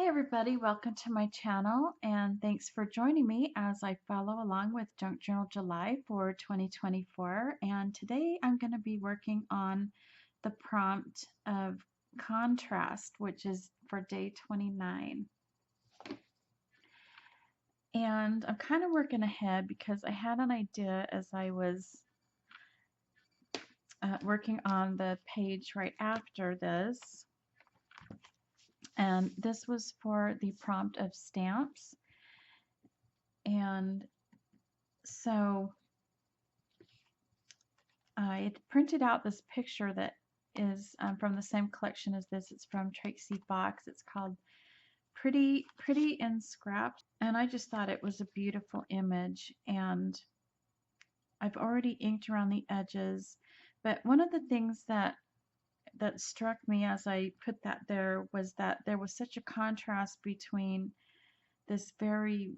Hey everybody, welcome to my channel and thanks for joining me as I follow along with Junk Journal July for 2024. And today I'm going to be working on the prompt of contrast, which is for day 29. And I'm kind of working ahead because I had an idea as I was working on the page right after this. And this was for the prompt of stamps. And so I printed out this picture that is from the same collection as this. It's from Tracy Fox. It's called Pretty in Scraps. And I just thought it was a beautiful image. And I've already inked around the edges. But one of the things that struck me as I put that there was that there was such a contrast between this very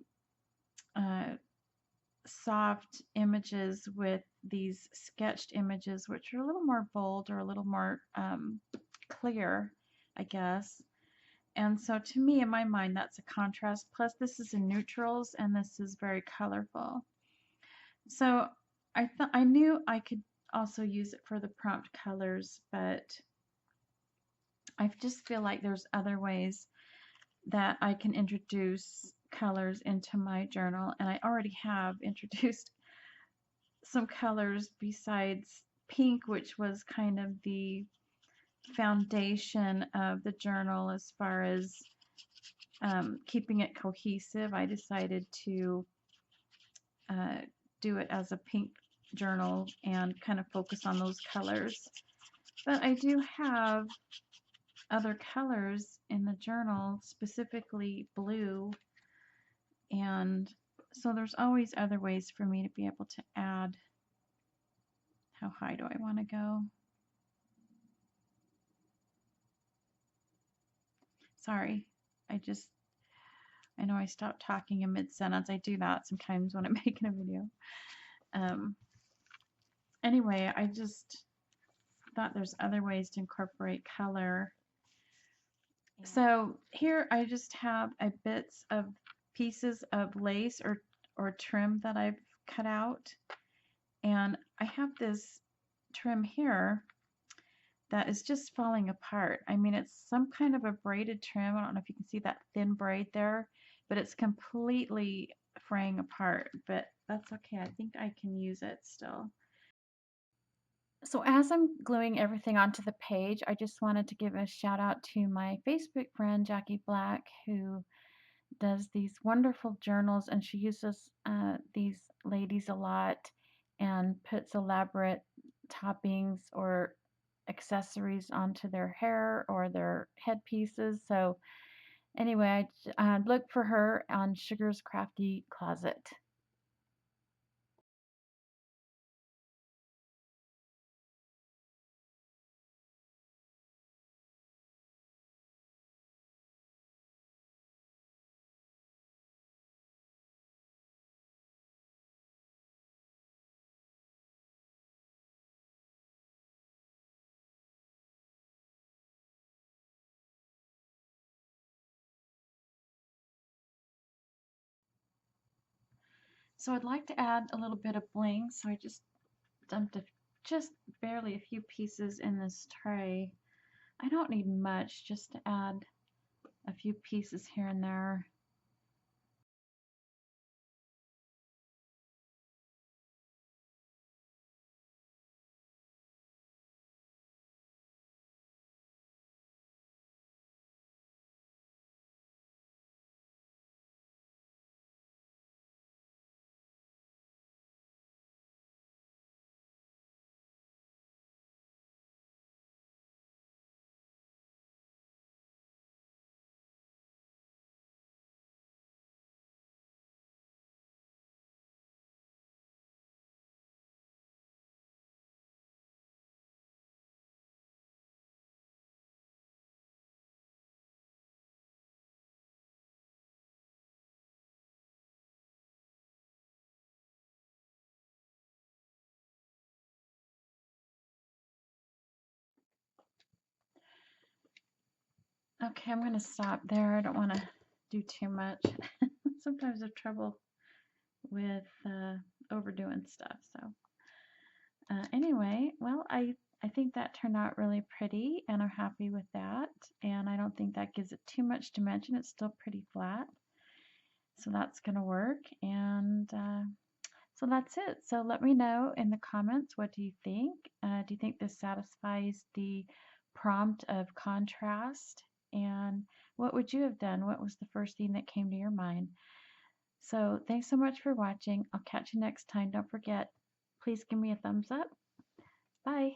soft images with these sketched images, which are a little more bold or a little more clear, I guess. And so to me, in my mind, that's a contrast. Plus, this is in neutrals, and this is very colorful. So I knew I could also use it for the prompt colors, but I just feel like there's other ways that I can introduce colors into my journal, and I already have introduced some colors besides pink, which was kind of the foundation of the journal as far as keeping it cohesive. I decided to do it as a pink journal and kind of focus on those colors. But I do have other colors in the journal, specifically blue, and so there's always other ways for me to be able to add. How high do I want to go? Sorry, I know I stopped talking in mid-sentence. I do that sometimes when I'm making a video. Anyway, I just thought there's other ways to incorporate color. So here I just have bits of pieces of lace or trim that I've cut out. And I have this trim here that is just falling apart. I mean, it's some kind of a braided trim. I don't know if you can see that thin braid there, but it's completely fraying apart, but that's okay. I think I can use it still. So as I'm gluing everything onto the page, I just wanted to give a shout out to my Facebook friend, Jackie Black, who does these wonderful journals, and she uses these ladies a lot and puts elaborate toppings or accessories onto their hair or their headpieces. So anyway, I look for her on Sugar's Crafty Closet. So I'd like to add a little bit of bling, so I just dumped just barely a few pieces in this tray. I don't need much, just to add a few pieces here and there. Okay, I'm going to stop there. I don't want to do too much. Sometimes I have trouble with overdoing stuff. So anyway, well, I think that turned out really pretty and I'm happy with that. And I don't think that gives it too much dimension. It's still pretty flat. So that's going to work. And so that's it. So let me know in the comments, what do you think? Do you think this satisfies the prompt of contrast? And what would you have done? What was the first thing that came to your mind? So thanks so much for watching. I'll catch you next time. Don't forget, please give me a thumbs up. Bye.